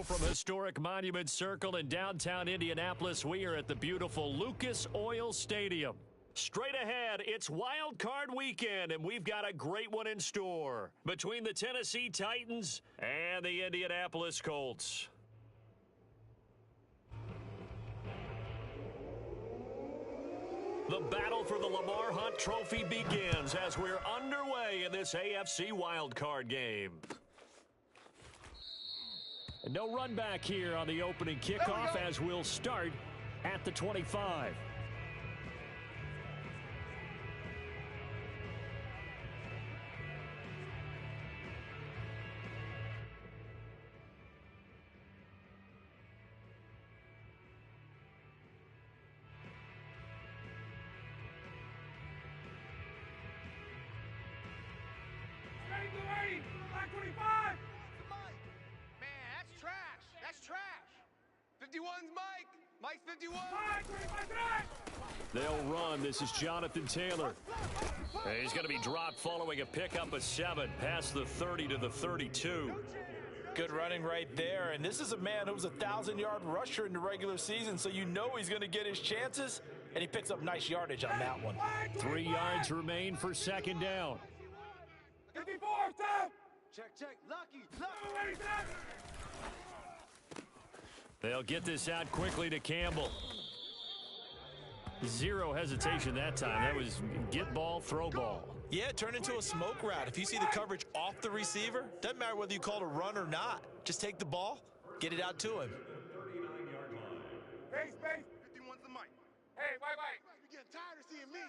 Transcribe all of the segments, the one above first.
from historic Monument Circle in downtown Indianapolis. We are at the beautiful Lucas Oil Stadium. Straight ahead, it's Wild Card Weekend, and we've got a great one in store between the Tennessee Titans and the Indianapolis Colts. The battle for the Lamar Hunt Trophy begins as we're underway in this AFC wildcard game. And no run back here on the opening kickoff as we'll start at the 25. Black 25! Man, that's trash. That's trash. 51's Mike. Mike's 51. They'll run. This is Jonathan Taylor. And he's going to be dropped following a pickup of 7 past the 30 to the 32. Good running right there. And this is a man who was a 1,000-yard rusher in the regular season, so you know he's going to get his chances, and he picks up nice yardage on that one. 3 yards remain for second down. 54, stop! Check. Lucky. They'll get this out quickly to Campbell. Zero hesitation that time. That was get ball, throw ball. Yeah, turn into a smoke route. If you see the coverage off the receiver, doesn't matter whether you call it a run or not. Just take the ball, get it out to him. Base. 51's the Mike. Hey, Mike. You're getting tired of seeing me.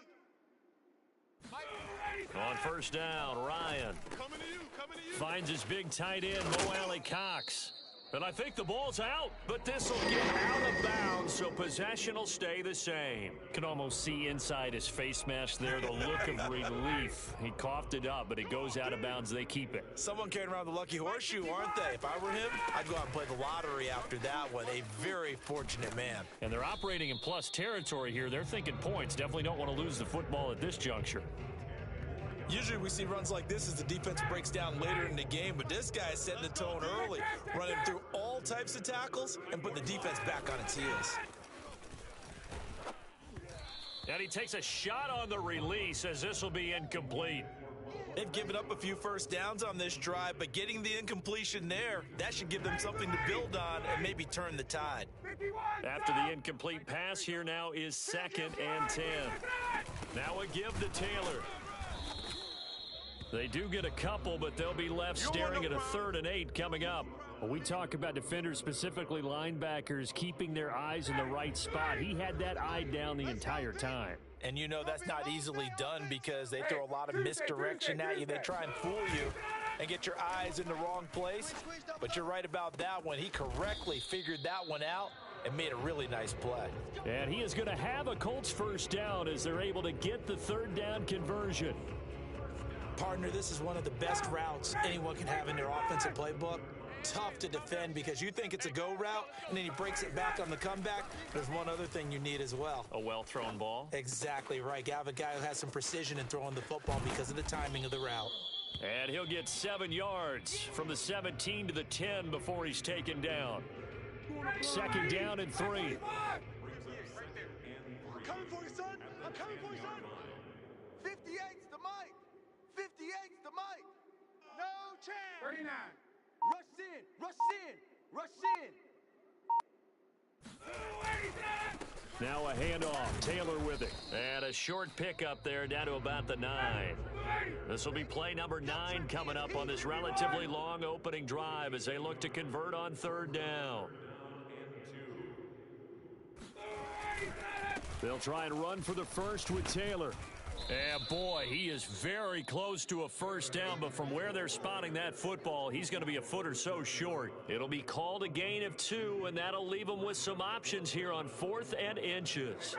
On first down, Ryan Coming to you. finds his big tight end, Mo Alley Cox. And I think the ball's out, but this will get out of bounds, so possession will stay the same. Can almost see inside his face mask there the look of relief. He coughed it up, but it goes out of bounds. They keep it. Someone carrying around the lucky horseshoe, aren't they? If I were him, I'd go out and play the lottery after that one. A very fortunate man. And they're operating in plus territory here. They're thinking points. Definitely don't want to lose the football at this juncture. Usually we see runs like this as the defense breaks down later in the game, but this guy is setting the tone early, running through all types of tackles and putting the defense back on its heels. And he takes a shot on the release as this will be incomplete. They've given up a few first downs on this drive, but getting the incompletion there, that should give them something to build on and maybe turn the tide. After the incomplete pass, here now is 2nd and 10. Now a give to Taylor. They do get a couple, but they'll be left staring at a 3rd and 8 coming up. When we talk about defenders, specifically linebackers, keeping their eyes in the right spot. He had that eye down the entire time. And you know that's not easily done because they throw a lot of misdirection at you. They try and fool you and get your eyes in the wrong place. But you're right about that one. He correctly figured that one out and made a really nice play. And he is going to have a Colts first down as they're able to get the 3rd down conversion. Partner, this is one of the best routes anyone can have in their offensive playbook. Tough to defend because you think it's a go route, and then he breaks it back on the comeback. There's one other thing you need as well. A well-thrown ball. Exactly right. You have a guy who has some precision in throwing the football because of the timing of the route. And he'll get 7 yards from the 17 to the 10 before he's taken down. 2nd down and 3. I'm coming for you, son. 58's the Mike. 58's the Mike. No chance. 39. Rush in. Now a handoff. Taylor with it. And a short pickup there down to about the 9. This will be play number 9 coming up on this relatively long opening drive as they look to convert on 3rd down. They'll try and run for the first with Taylor. And boy, he is very close to a first down, but from where they're spotting that football, he's going to be a foot or so short. It'll be called a gain of 2, and that'll leave them with some options here on 4th and inches.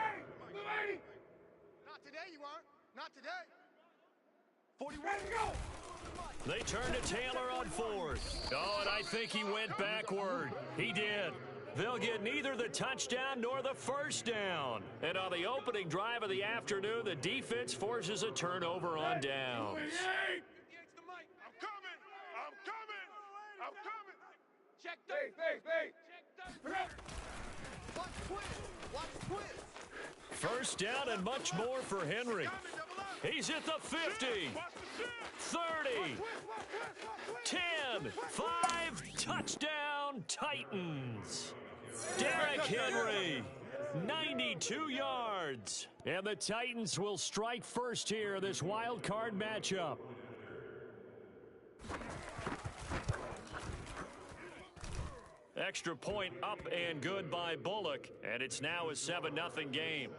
Not today, you aren't. Not today. 41. Go. They turn to Taylor on 4th. Oh, and I think he went backward. He did. They'll get neither the touchdown nor the first down. And on the opening drive of the afternoon, the defense forces a turnover on downs. Check third. Check third. Watch twist. Watch twist. First down and much more for Henry. He's at the 50, 30, 10, 5, touchdown Titans. Derrick Henry, 92 yards. And the Titans will strike first here, this wild card matchup. Extra point up and good by Bullock, and it's now a 7-0 game.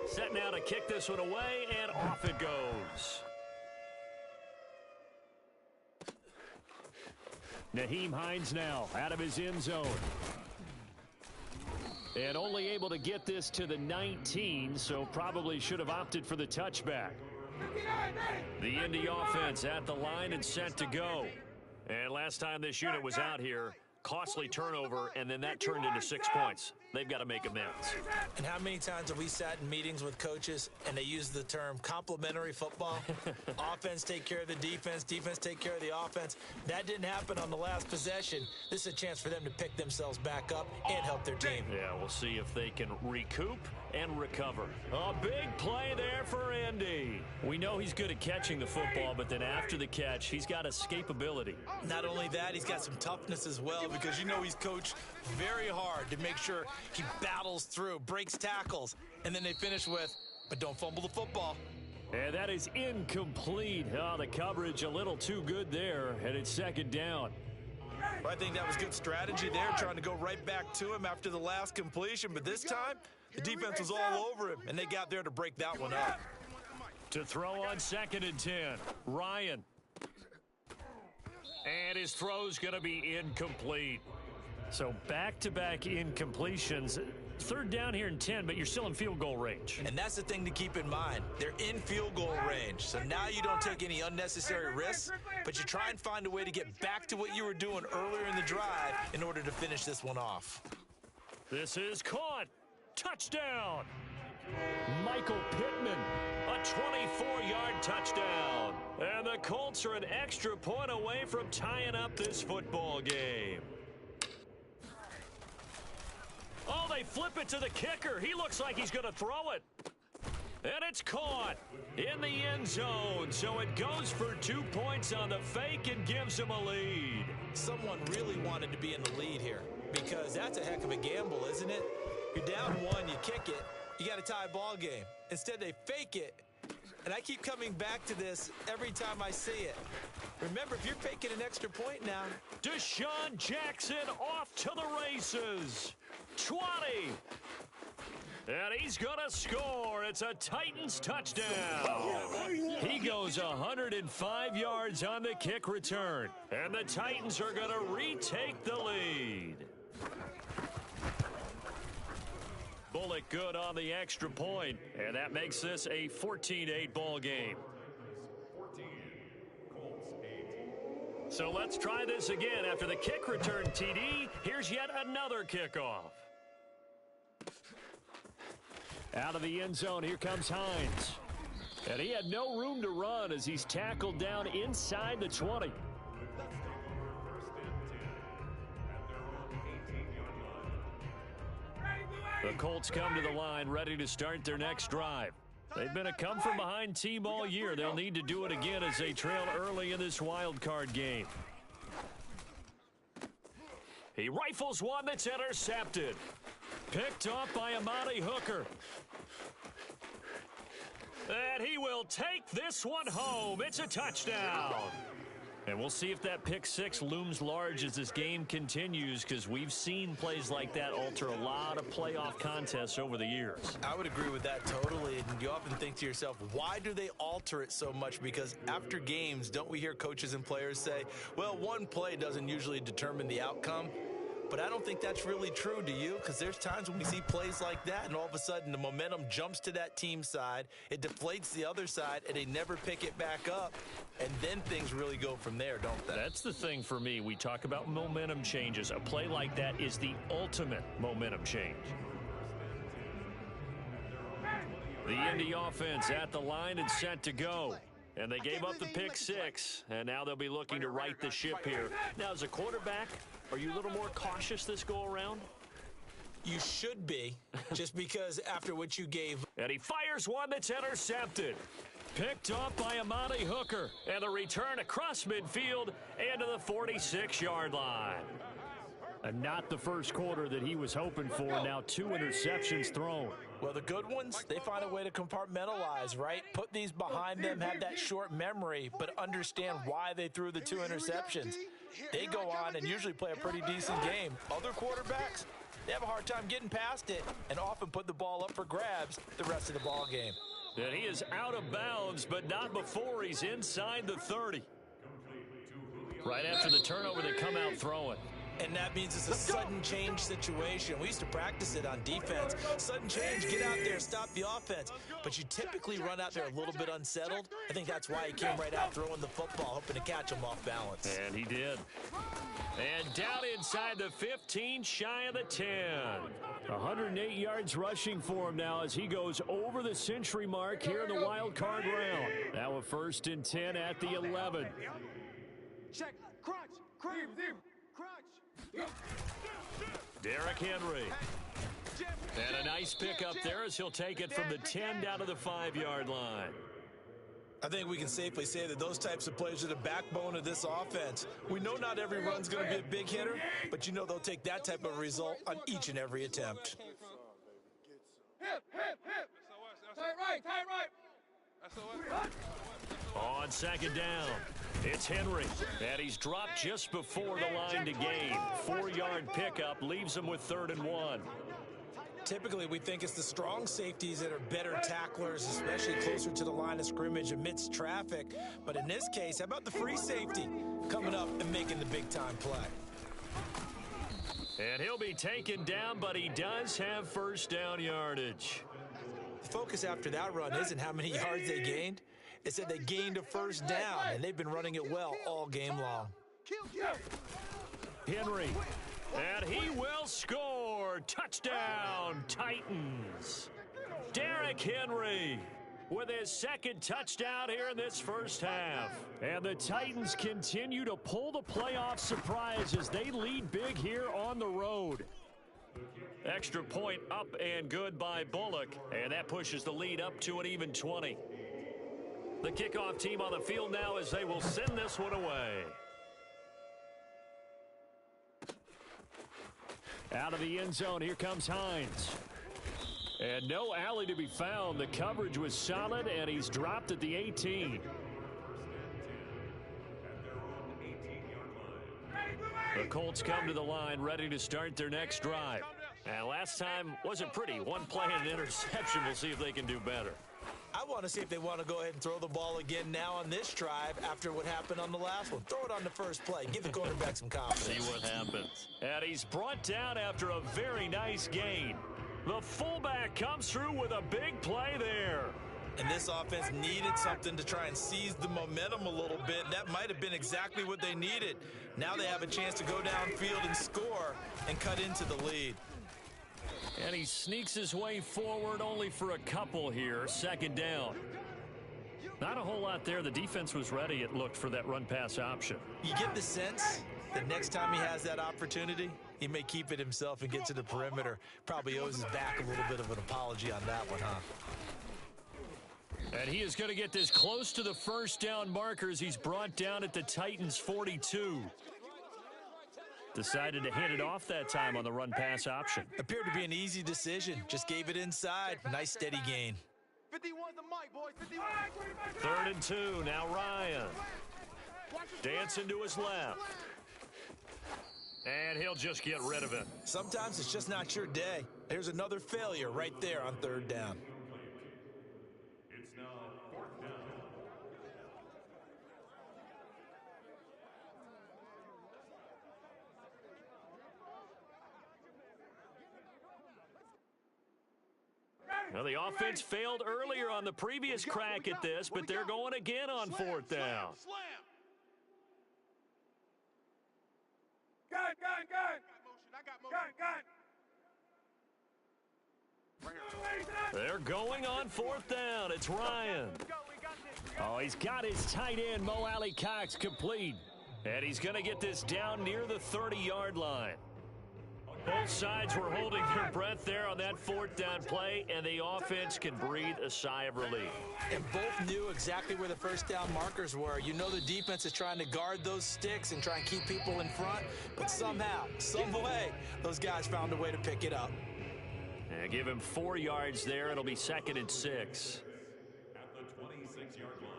Set now to kick this one away, and off it goes. Nyheim Hines now out of his end zone. And only able to get this to the 19, so probably should have opted for the touchback. The Indy offense at the line and set to go. And last time this unit was out here, costly turnover, and then that turned into 6 points. They've got to make amends. And how many times have we sat in meetings with coaches and they use the term complementary football? Offense take care of the defense, defense take care of the offense. That didn't happen on the last possession. This is a chance for them to pick themselves back up and help their team. Yeah, we'll see if they can recoup and recover. A big play there for Indy. We know he's good at catching the football, but then after the catch, he's got escapability. Not only that, he's got some toughness as well, because you know he's coached very hard to make sure he battles through, breaks tackles, and then they finish with, but don't fumble the football. And that is incomplete. Oh, the coverage a little too good there, and it's second down. Well, I think that was good strategy there, trying to go right back to him after the last completion, but this time, the defense was all over him, and they got there to break that one up. To throw on 2nd and 10, Ryan. And his throw's going to be incomplete. So back-to-back incompletions. Third down here and 10, but you're still in field goal range. And that's the thing to keep in mind. They're in field goal range. So now you don't take any unnecessary risks, but you try and find a way to get back to what you were doing earlier in the drive in order to finish this one off. This is caught. Touchdown. Michael Pittman, a 24-yard touchdown. And the Colts are an extra point away from tying up this football game. Oh, they flip it to the kicker. He looks like he's going to throw it. And it's caught in the end zone. So it goes for 2 points on the fake and gives him a lead. Someone really wanted to be in the lead here, because that's a heck of a gamble, isn't it? You're down one, you kick it, you got a tie ball game. Instead, they fake it. And I keep coming back to this every time I see it. Remember, if you're faking an extra point now. Deshaun Jackson off to the races. 20. And he's going to score. It's a Titans touchdown. He goes 105 yards on the kick return. And the Titans are going to retake the lead. Bullock good on the extra point, and that makes this a 14-8 ball game. So let's try this again. After the kick return, TD, here's yet another kickoff. Out of the end zone, here comes Hines. And he had no room to run as he's tackled down inside the 20. The Colts come to the line ready to start their next drive. They've been a come-from-behind team all year. They'll need to do it again as they trail early in this wild card game. He rifles one that's intercepted. Picked off by Amani Hooker. And he will take this one home. It's a touchdown. And we'll see if that pick six looms large as this game continues, because we've seen plays like that alter a lot of playoff contests over the years. I would agree with that totally. And you often think to yourself, why do they alter it so much? Because after games, don't we hear coaches and players say, well, one play doesn't usually determine the outcome? But I don't think that's really true, do you? Because there's times when we see plays like that, and all of a sudden the momentum jumps to that team side, it deflates the other side, and they never pick it back up, and then things really go from there, don't they? That's the thing for me. We talk about momentum changes. A play like that is the ultimate momentum change. The Indy offense at the line and set to go. And they gave up the pick six, and now they'll be looking to right the ship here. Now, as a quarterback, are you a little more cautious this go-around? You should be, just because after what you gave. And he fires one that's intercepted. Picked up by Amani Hooker. And the return across midfield and to the 46-yard line. And not the first quarter that he was hoping for. Now 2 interceptions thrown. Well, the good ones, they find a way to compartmentalize, right? Put these behind them, have that short memory, but understand why they threw the 2 interceptions. They go on and usually play a pretty decent game. Other quarterbacks, they have a hard time getting past it and often put the ball up for grabs the rest of the ball game. And he is out of bounds, but not before he's inside the 30. Right after the turnover, they come out throwing. And that means it's a sudden change situation. We used to practice it on defense. Sudden change, get out there, stop the offense. But you typically run out there a little bit unsettled. I think that's why he came right out throwing the football, hoping to catch him off balance. And he did. And down inside the 15, shy of the 10. 108 yards rushing for him now as he goes over the century mark here in the wild card round. Now a 1st and 10 at the 11. Check. Crunch. Crunch. Derrick Henry. And a nice pickup there as he'll take it from the 10 down to the 5-yard line. I think we can safely say that those types of plays are the backbone of this offense. We know not every run's going to be a big hitter, but you know they'll take that type of result on each and every attempt. Hip. Tight right. On 2nd down, it's Henry. And he's dropped just before the line to gain. 4-yard pickup leaves him with 3rd and 1. Typically, we think it's the strong safeties that are better tacklers, especially closer to the line of scrimmage amidst traffic. But in this case, how about the free safety coming up and making the big-time play? And he'll be taken down, but he does have 1st down yardage. The focus after that run isn't how many yards they gained. It said they gained a 1st down, and they've been running it well all game long. Henry. And he will score. Touchdown, Titans. Derrick Henry with his 2nd touchdown here in this first half. And the Titans continue to pull the playoff surprise as they lead big here on the road. Extra point up and good by Bullock. And that pushes the lead up to an even 20. The kickoff team on the field now as they will send this one away. Out of the end zone, here comes Hines. And no alley to be found. The coverage was solid, and he's dropped at the 18. The Colts come to the line, ready to start their next drive. And last time wasn't pretty. 1 play and an interception. We'll see if they can do better. I want to see if they want to go ahead and throw the ball again now on this drive after what happened on the last one. Throw it on the first play. Give the quarterback some confidence. See what happens. And he's brought down after a very nice gain. The fullback comes through with a big play there. And this offense needed something to try and seize the momentum a little bit. That might have been exactly what they needed. Now they have a chance to go downfield and score and cut into the lead. And he sneaks his way forward only for a couple here. 2nd down. Not a whole lot there. The defense was ready, it looked, for that run-pass option. You get the sense that next time he has that opportunity, he may keep it himself and get to the perimeter. Probably owes his back a little bit of an apology on that one, huh? And he is going to get this close to the 1st down markers. He's brought down at the Titans' 42. Decided to hand it off that time on the run-pass option. Appeared to be an easy decision. Just gave it inside. Nice steady gain. 51 the mic, boys. 51. 3rd and 2. Now Ryan. Dancing to his left. And he'll just get rid of it. Sometimes it's just not your day. There's another failure right there on 3rd down. It's now 4th down. Well, the offense failed earlier on the previous crack at this, but they're going again on 4th down. Gun. I got motion. Gun. They're going on 4th down. It's Ryan. We got this. Oh, he's got his tight end, Mo Alley Cox, complete. And he's going to get this down near the 30-yard line. Both sides were holding their breath there on that 4th down play, and the offense can breathe a sigh of relief. And both knew exactly where the first down markers were. You know the defense is trying to guard those sticks and try and keep people in front, but somehow, some way, those guys found a way to pick it up. And give him 4 yards there. It'll be 2nd and 6. At the 26-yard line.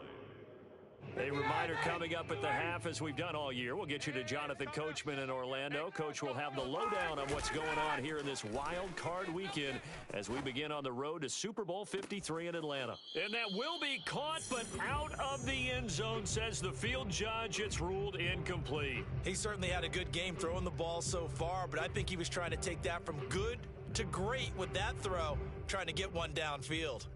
A reminder coming up at the half, as we've done all year. We'll get you to Jonathan Coachman in Orlando. Coach will have the lowdown on what's going on here in this wild card weekend as we begin on the road to Super Bowl 53 in Atlanta. And that will be caught, but out of the end zone, says the field judge. It's ruled incomplete. He certainly had a good game throwing the ball so far, but I think he was trying to take that from good to great with that throw, trying to get one downfield.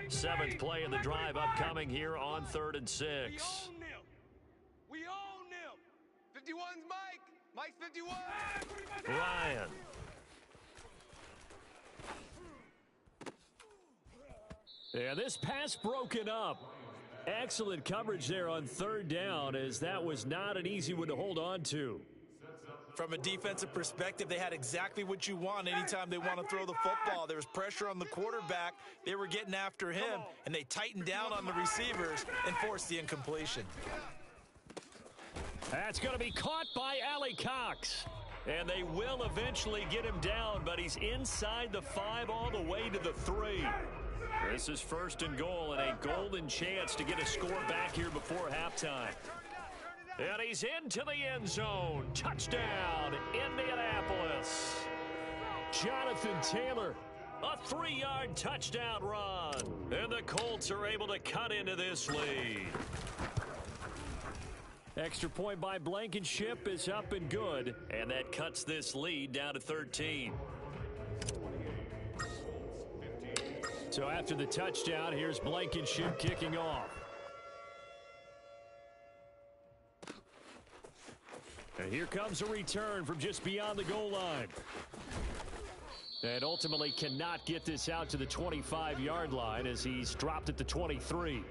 Seventh play of the drive upcoming here on 3rd and 6. We own them. 51's Mike. Mike's 51. Ryan. Yeah, this pass broken up. Excellent coverage there on 3rd down, as that was not an easy one to hold on to. From a defensive perspective, they had exactly what you want anytime they want to throw the football. There was pressure on the quarterback. They were getting after him, and they tightened down on the receivers and forced the incompletion. That's going to be caught by Alley Cox. And they will eventually get him down, but he's inside the 5 all the way to the 3. This is 1st and goal, and a golden chance to get a score back here before halftime. And he's into the end zone. Touchdown, Indianapolis. Jonathan Taylor, a 3-yard touchdown run. And the Colts are able to cut into this lead. Extra point by Blankenship is up and good. And that cuts this lead down to 13. So after the touchdown, here's Blankenship kicking off. And here comes a return from just beyond the goal line. And ultimately cannot get this out to the 25-yard line as he's dropped at the 23.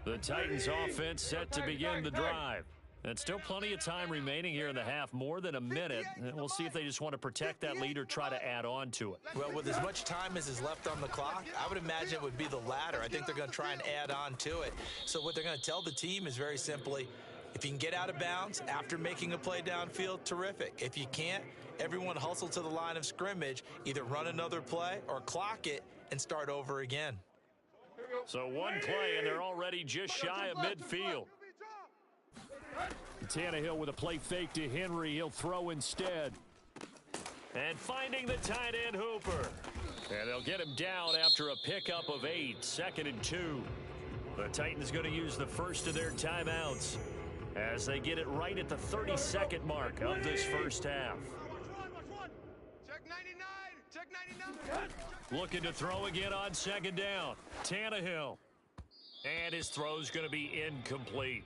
The Titans offense set to begin the drive. And still plenty of time remaining here in the half, more than a minute. And we'll see if they just want to protect that lead or try to add on to it. Well, with as much time as is left on the clock, I would imagine it would be the latter. I think they're going to try and add on to it. So what they're going to tell the team is very simply, if you can get out of bounds after making a play downfield, terrific. If you can't, everyone hustle to the line of scrimmage, either run another play or clock it and start over again. So one play, and they're already just shy of midfield. Tannehill with a play fake to Henry. He'll throw instead. And finding the tight end Hooper. And they'll get him down after a pickup of 8, 2nd and 2. The Titans going to use the first of their timeouts as they get it right at the 32nd mark of this first half. Check 99. Check 99. Looking to throw again on 2nd down. Tannehill. And his throw's going to be incomplete.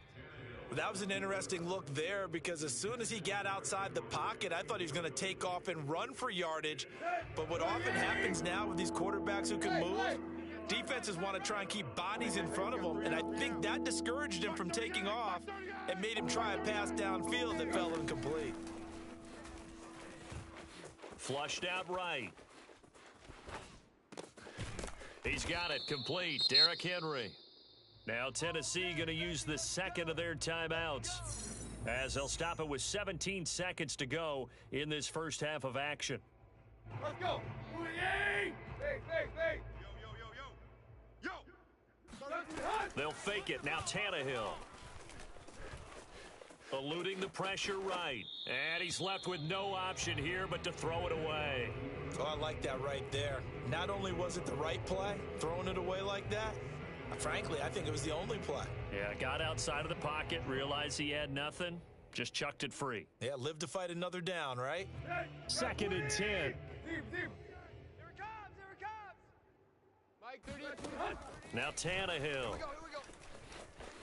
That was an interesting look there because as soon as he got outside the pocket, I thought he was going to take off and run for yardage. But what often happens now with these quarterbacks who can move, defenses want to try and keep bodies in front of them. And I think that discouraged him from taking off and made him try a pass downfield that fell incomplete. Flushed out right. He's got it complete. Derrick Henry. Now Tennessee going to use the second of their timeouts as they'll stop it with 17 seconds to go in this first half of action. Let's go. Hey. Yo. They'll fake it. Now Tannehill. Eluding the pressure right. And he's left with no option here but to throw it away. Oh, I like that right there. Not only was it the right play, throwing it away like that, frankly, I think it was the only play. Yeah, got outside of the pocket, realized he had nothing, Just chucked it free. Yeah, live to fight another down, right? 2nd and 10. Here it comes, here it comes. Mike, 30. Now Tannehill Here we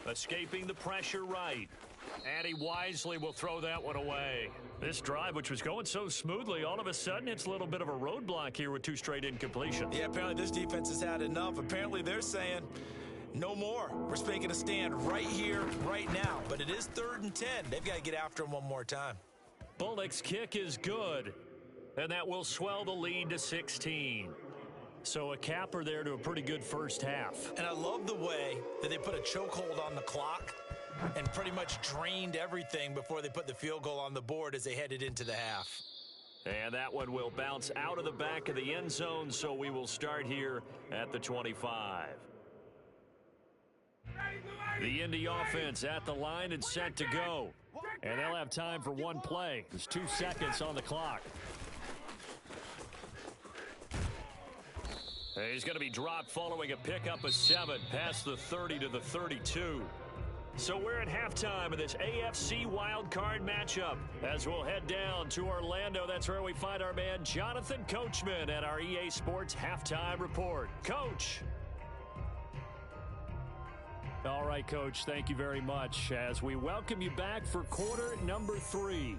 go. escaping the pressure right. And he wisely will throw that one away. This drive, which was going so smoothly, all of a sudden it's a little bit of a roadblock here with 2 straight incompletions. Yeah, apparently this defense has had enough. Apparently they're saying, no more. We're making a stand right here, right now. But it is 3rd and 10. They've got to get after him one more time. Bullock's kick is good, and that will swell the lead to 16. So a capper there to a pretty good first half. And I love the way that they put a chokehold on the clock and pretty much drained everything before they put the field goal on the board as they headed into the half. And that one will bounce out of the back of the end zone, so we will start here at the 25. The Indy offense at the line and set to go. And they'll have time for one play. There's 2 seconds on the clock. He's going to be dropped following a pickup of 7 past the 30 to the 32. So we're at halftime of this AFC wildcard matchup. As we'll head down to Orlando, that's where we find our man Jonathan Coachman at our EA Sports Halftime Report. Coach. All right, Coach, thank you very much as we welcome you back for quarter number 3.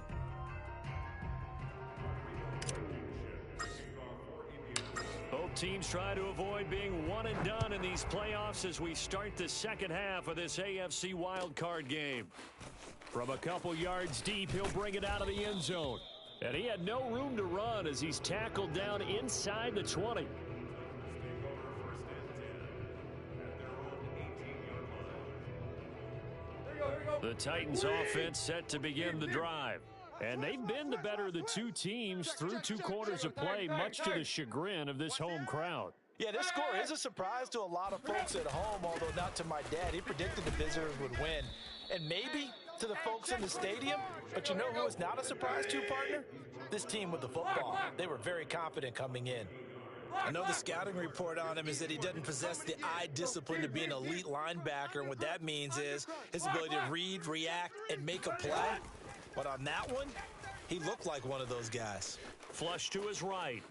Both teams try to avoid being one and done in these playoffs as we start the second half of this AFC wildcard game. From a couple yards deep, he'll bring it out of the end zone. And he had no room to run as he's tackled down inside the 20. The Titans offense set to begin the drive. And they've been the better of the 2 teams through 2 quarters of play, much to the chagrin of this home crowd. Yeah, this score is a surprise to a lot of folks at home, although not to my dad. He predicted the visitors would win. And maybe to the folks in the stadium, but you know who is not a surprise to, partner? This team with the football. They were very confident coming in. I know the scouting report on him is that he doesn't possess the eye discipline to be an elite linebacker, and what that means is his ability to read, react, and make a play. But on that one, he looked like one of those guys. Flush to his right.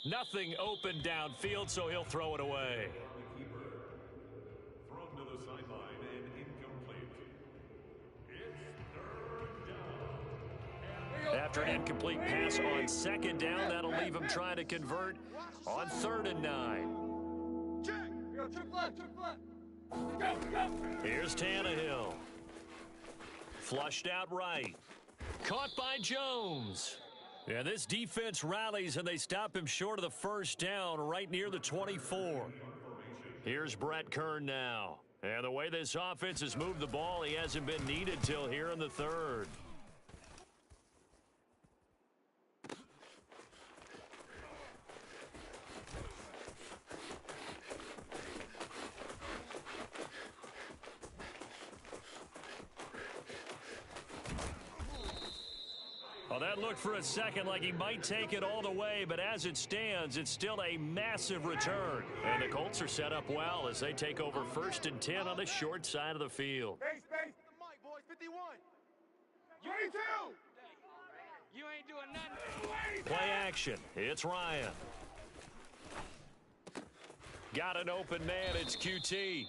Nothing open downfield, so he'll throw it away. Thrown to the sideline and incomplete. It's 3rd down. After an incomplete pass on 2nd down, that'll leave him trying to convert on 3rd and 9. Check. Trick left. Here's Tannehill. Flushed out right. Caught by Jones. And this defense rallies, and they stop him short of the first down right near the 24. Here's Brett Kern now. And the way this offense has moved the ball, he hasn't been needed till here in the 3rd. Well, that looked for a second like he might take it all the way, but as it stands, it's still a massive return. And the Colts are set up well as they take over 1st and 10 on the short side of the field. Base. The mic, boys. 51. 22. You ain't doing nothing. Play action. It's Ryan. Got an open man. It's QT.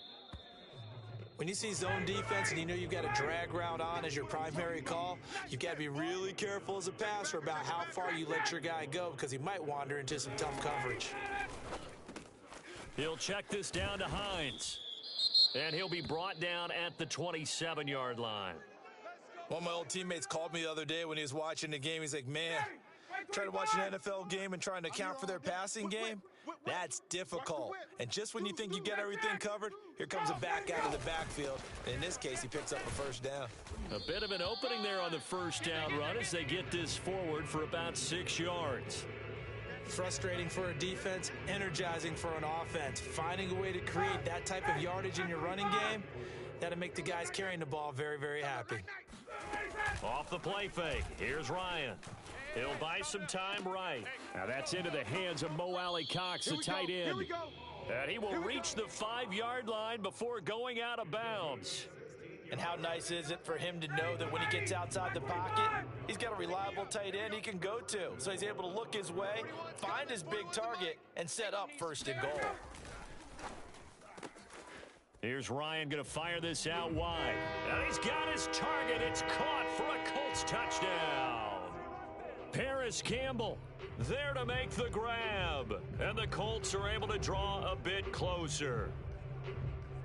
When you see zone defense and you know you've got a drag route on as your primary call, you've got to be really careful as a passer about how far you let your guy go because he might wander into some tough coverage. He'll check this down to Hines. And he'll be brought down at the 27-yard line. One of my old teammates called me the other day when he was watching the game. He's like, man, trying to watch an NFL game and trying to account for their passing game, that's difficult. And just when you think you get everything covered, here comes a back out of the backfield. And in this case, he picks up a first down. A bit of an opening there on the first down run as they get this forward for about 6 yards. Frustrating for a defense, energizing for an offense. Finding a way to create that type of yardage in your running game, that'll make the guys carrying the ball very, very happy. Off the play fake, here's Ryan. He'll buy some time right. Now that's into the hands of Mo Alley Cox, the tight end. And he will reach the 5-yard line before going out of bounds. And how nice is it for him to know that when he gets outside the pocket, he's got a reliable tight end he can go to. So he's able to look his way, find his big target, and set up first and goal. Here's Ryan going to fire this out wide. And he's got his target. It's caught for a Colts touchdown. Paris Campbell there to make the grab. And the Colts are able to draw a bit closer.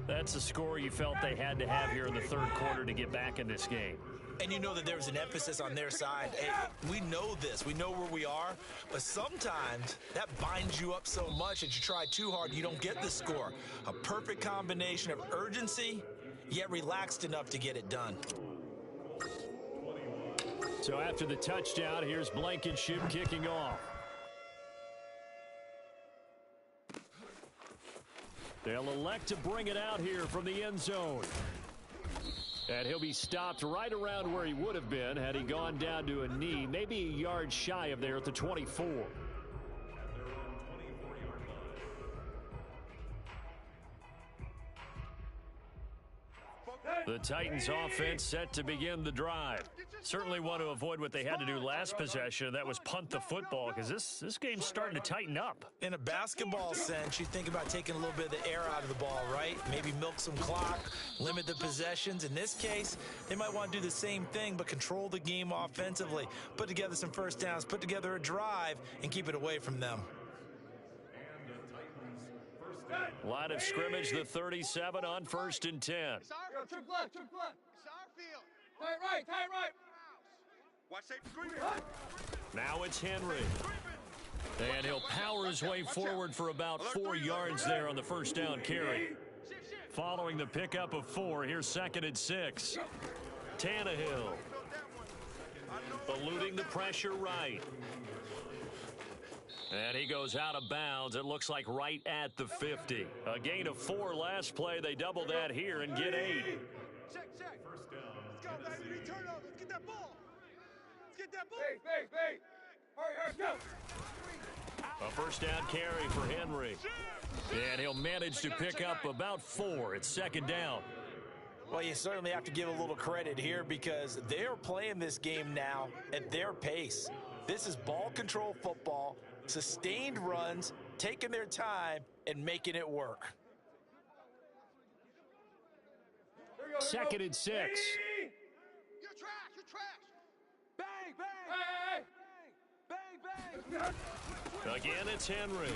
That's the score you felt they had to have here in the third quarter to get back in this game. And you know that there's an emphasis on their side. Hey, we know this. We know where we are. But sometimes that binds you up so much that you try too hard, you don't get the score. A perfect combination of urgency, yet relaxed enough to get it done. So after the touchdown, here's Blankenship kicking off. They'll elect to bring it out here from the end zone. And he'll be stopped right around where he would have been had he gone down to a knee, maybe a yard shy of there at the 24. The Titans offense set to begin the drive. Certainly want to avoid what they had to do last possession. That was punt the football, because this game's starting to tighten up. In a basketball sense, you think about taking a little bit of the air out of the ball, right? Maybe milk some clock, limit the possessions. In this case, they might want to do the same thing, but control the game offensively. Put together some first downs, put together a drive, and keep it away from them. Line of scrimmage, the 37 on 1st and 10. It's our field. Tight right. Watch safety screen. Now it's Henry. And he'll power his way forward for about 4 yards there on the first down carry. Following the pickup of 4, here's 2nd and 6. Tannehill eluding the pressure right. And he goes out of bounds, it looks like right at the 50. A gain of 4 last play. They double that here and get 8. Check. Let's go, baby. Turn over. Let's get that ball. Bait. Hurry, go. A first down carry for Henry. And he'll manage to pick up about 4. It's 2nd down. Well, you certainly have to give a little credit here because they're playing this game now at their pace. This is ball control football, sustained runs, taking their time, and making it work. 2nd and 6. You're trash. Bang. Again, it's Henry.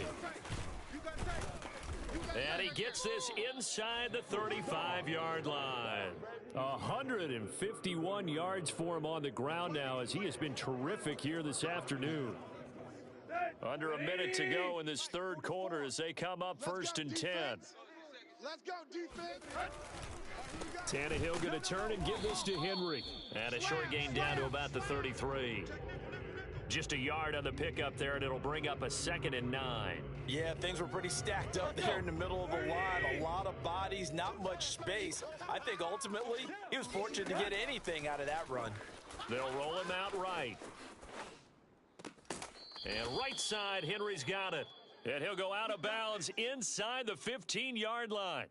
And he gets this inside the 35-yard line. 151 yards for him on the ground now as he has been terrific here this afternoon. Under a minute to go in this third quarter as they come up 1st and 10. Let's go, defense. Tannehill going to turn and give this to Henry. And a short gain down to about the 33. Just a yard on the pickup there, and it'll bring up a 2nd and 9. Yeah, things were pretty stacked up there in the middle of the line. A lot of bodies, not much space. I think ultimately he was fortunate to get anything out of that run. They'll roll him out right. And right side, Henry's got it. And he'll go out of bounds inside the 15-yard line.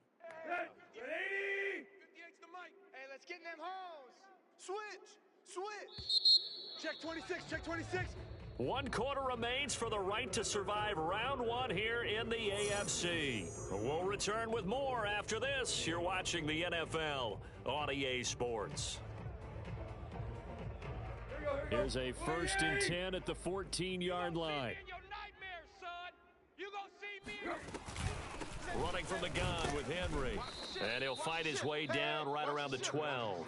58's the mic. Hey, let's get in them holes. Switch. Check 26. 1 quarter remains for the right to survive round 1 here in the AFC. We'll return with more after this. You're watching the NFL on EA Sports. Here's a 1st and 10 at the 14-yard line. Running from the gun with Henry. And he'll fight his way down right around the 12.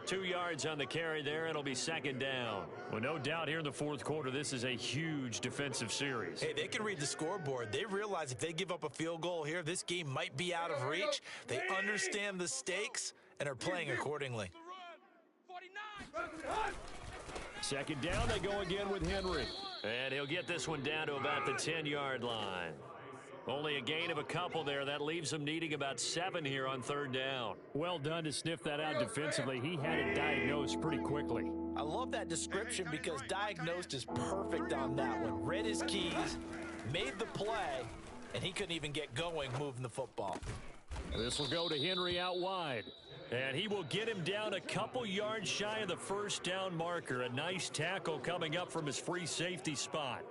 2 yards on the carry there. It'll be 2nd down. Well, no doubt here in the fourth quarter, this is a huge defensive series. Hey, they can read the scoreboard. They realize if they give up a field goal here, this game might be out of reach. They understand the stakes and are playing accordingly. 2nd down, they go again with Henry. And he'll get this one down to about the 10-yard line. Only a gain of a couple there. That leaves him needing about 7 here on 3rd down. Well done to sniff that out defensively. He had it diagnosed pretty quickly. I love that description because diagnosed is perfect on that one. Read his keys, made the play, and he couldn't even get going moving the football. This will go to Henry out wide. And he will get him down a couple yards shy of the first down marker. A nice tackle coming up from his free safety spot.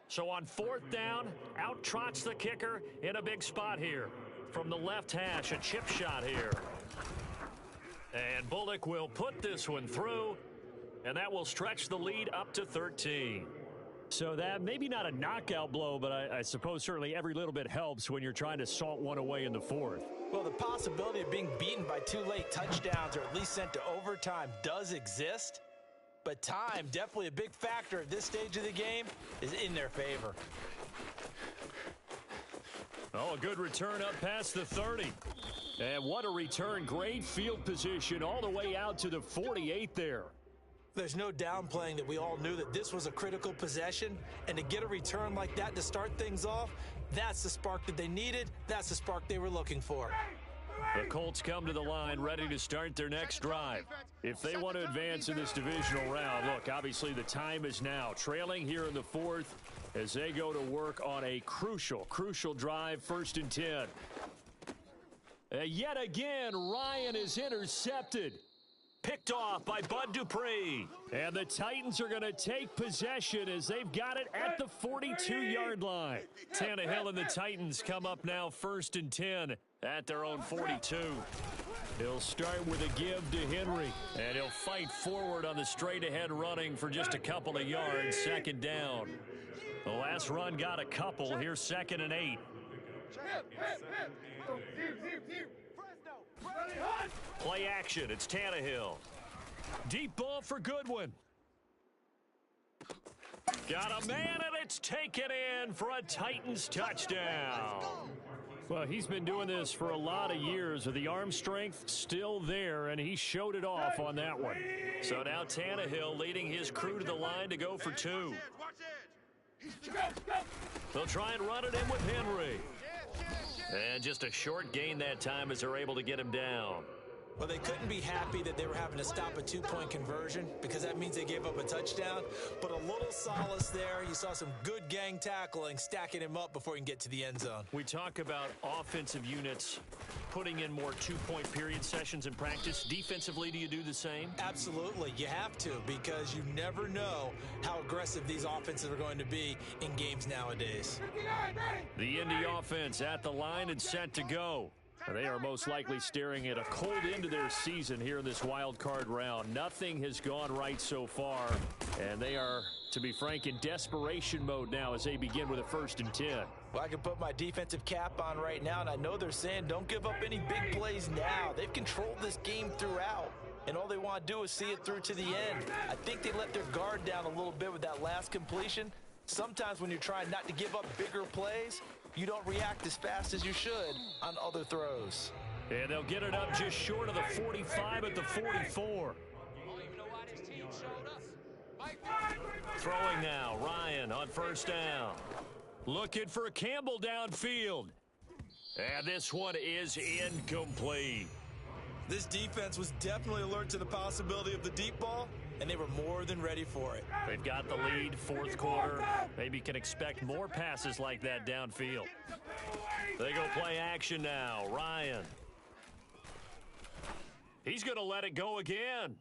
So on fourth down, out trots the kicker in a big spot here. From the left hash, a chip shot here. And Bullock will put this one through, and that will stretch the lead up to 13. So that maybe not a knockout blow, but I suppose certainly every little bit helps when you're trying to salt one away in the fourth. Well, the possibility of being beaten by 2 late touchdowns or at least sent to overtime does exist. But time, definitely a big factor at this stage of the game, is in their favor. Oh, a good return up past the 30. And what a return. Great field position all the way out to the 48 there. There's no downplaying that we all knew that this was a critical possession. And to get a return like that to start things off, that's the spark that they needed. That's the spark they were looking for. The Colts come to the line ready to start their next drive. If they want to advance in this divisional round, look, obviously the time is now. Trailing here in the fourth as they go to work on a crucial drive, 1st and 10. Yet again, Ryan is intercepted. Picked off by Bud Dupree. And the Titans are going to take possession as they've got it at the 42-yard line. Tannehill and the Titans come up now 1st and 10 at their own 42. He'll start with a give to Henry, and he'll fight forward on the straight-ahead running for just a couple of yards, 2nd down. The last run got a couple. Here's 2nd and 8. Play action. It's Tannehill. Deep ball for Goodwin. Got a man, and it's taken in for a Titans touchdown. Well, he's been doing this for a lot of years with the arm strength still there, and he showed it off on that one. So now Tannehill leading his crew to the line to go for 2. They'll try and run it in with Henry. And just a short gain that time as they're able to get him down. Well, they couldn't be happy that they were having to stop a 2-point conversion because that means they gave up a touchdown. But a little solace there. You saw some good gang tackling, stacking him up before he can get to the end zone. We talk about offensive units putting in more 2-point period sessions in practice. Defensively, do you do the same? Absolutely. You have to, because you never know how aggressive these offenses are going to be in games nowadays. The Indy offense at the line and set to go. They are most likely staring at a cold end to their season here in this wild card round. Nothing has gone right so far, and they are, to be frank, in desperation mode now as they begin with a 1st and 10. Well, I can put my defensive cap on right now, and I know they're saying don't give up any big plays now. They've controlled this game throughout, and all they want to do is see it through to the end. I think they let their guard down a little bit with that last completion. Sometimes when you're trying not to give up bigger plays, you don't react as fast as you should on other throws. And they'll get it up just short of the 45 at the 44. Throwing now, Ryan on 1st down. Looking for Campbell downfield. And this one is incomplete. This defense was definitely alert to the possibility of the deep ball, and they were more than ready for it. They've got the lead, 4th quarter. Maybe can expect more passes like that downfield. They go play action now. Ryan. He's going to let it go again.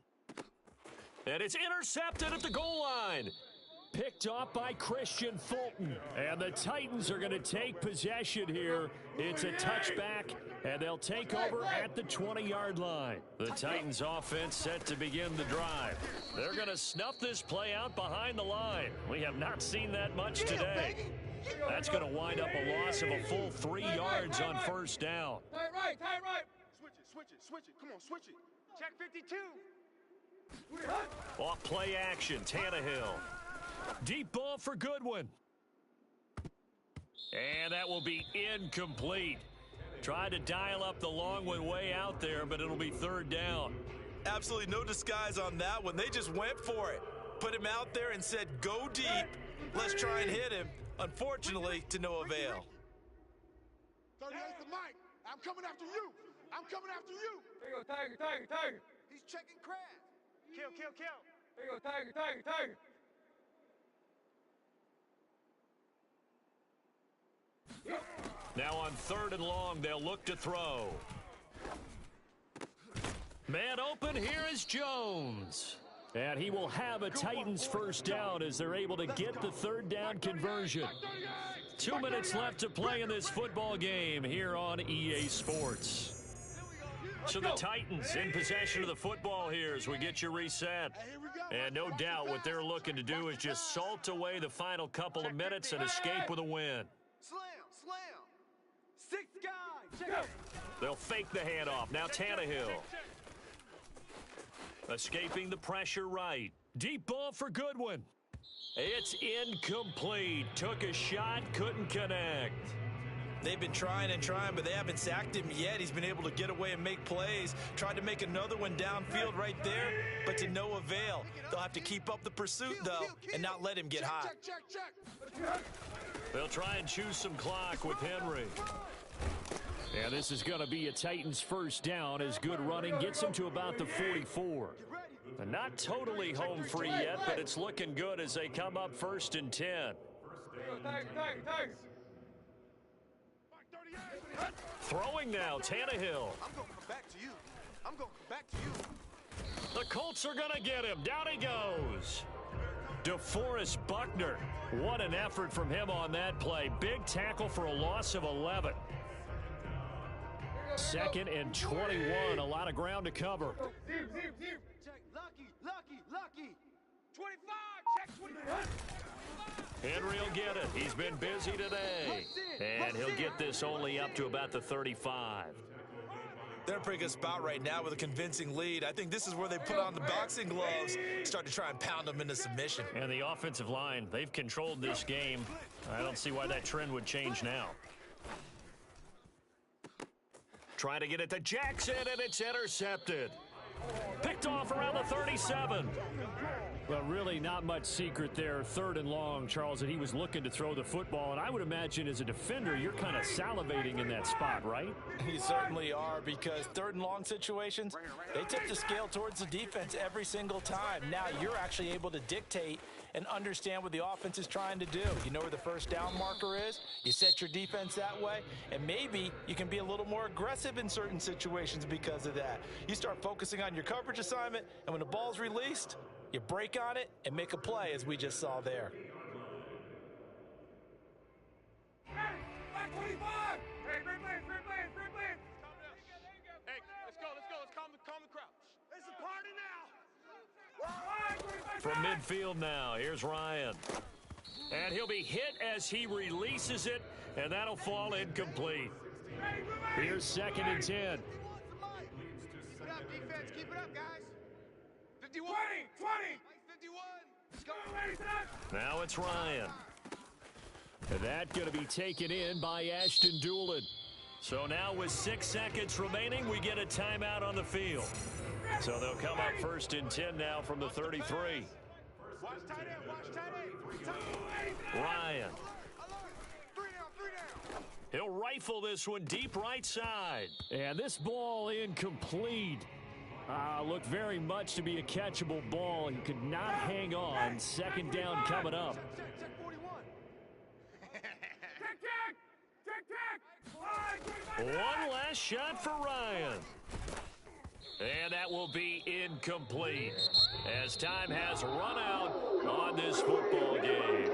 And it's intercepted at the goal line. Picked off by Christian Fulton. And the Titans are going to take possession here. It's a touchback, and they'll take over at the 20-yard line. The Titans offense set to begin the drive. They're going to snuff this play out behind the line. We have not seen that much today. That's going to wind up a loss of a full 3 yards on 1st down. Time right. Switch it. Come on, switch it. Check 52. Off play action, Tannehill. Deep ball for Goodwin. And that will be incomplete. Tried to dial up the long one way out there, but it'll be 3rd down. Absolutely no disguise on that one. They just went for it. Put him out there and said, go deep. Let's try and hit him. Unfortunately, to no avail. 38th to Mike. I'm coming after you. There you go, Tiger. He's checking crabs. Kill. There you go, Tiger. Now on 3rd and long, they'll look to throw. Man open, here is Jones. And he will have a Titans first down as they're able to get the 3rd down conversion. 2 minutes left to play in this football game here on EA Sports. So the Titans in possession of the football here as we get you reset. And no doubt what they're looking to do is just salt away the final couple of minutes and escape with a win. Slam. 6 guys. They'll fake the handoff. Now Tannehill. Escaping the pressure right. Deep ball for Goodwin. It's incomplete. Took a shot, couldn't connect. They've been trying, but they haven't sacked him yet. He's been able to get away and make plays. Tried to make another one downfield right there, but to no avail. They'll have to keep up the pursuit, though, and not let him get hot. They'll try and choose some clock with Henry. And this is going to be a Titans first down as good running gets them to about the 44. And not totally home free yet, but it's looking good as they come up 1st and 10. Throwing now, Tannehill. I'm going to come back to you. The Colts are going to get him. Down he goes. DeForest Buckner. What an effort from him on that play. Big tackle for a loss of 11. 2nd and 21. A lot of ground to cover. Check. Lucky. 25. Check 25. Henry will get it. He's been busy today. And he'll get this only up to about the 35. They're in a pretty good spot right now with a convincing lead. I think this is where they put on the boxing gloves, start to try and pound them into submission. And the offensive line, they've controlled this game. I don't see why that trend would change now. Trying to get it to Jackson, and it's intercepted. Picked off around the 37. Well, really not much secret there. 3rd and long, Charles, that he was looking to throw the football. And I would imagine as a defender, you're kind of salivating in that spot, right? You certainly are, because 3rd and long situations, they tip the scale towards the defense every single time. Now you're actually able to dictate and understand what the offense is trying to do. You know where the first down marker is. You set your defense that way, and maybe you can be a little more aggressive in certain situations because of that. You start focusing on your coverage assignment, and when the ball's released, you break on it and make a play, as we just saw there. Back 25! Hey, free blitz! Hey, let's go. Let's calm the crowd. It's a party now. From midfield now, here's Ryan. And he'll be hit as he releases it, and that'll fall incomplete. Here's 2nd and 10. Keep it up, defense. Keep it up, guys. 51. 20! 51. Let's go. Now it's Ryan. And that going to be taken in by Ashton Doolin. So now with 6 seconds remaining, we get a timeout on the field. So they'll come up 1st and 10 now from the 33. Watch tight end. Ryan. 3 down. He'll rifle this one deep right side. And this ball incomplete. Looked very much to be a catchable ball. He could not hang on. 2nd down coming up. Check 41. Check! One last shot for Ryan. And that will be incomplete as time has run out on this football game.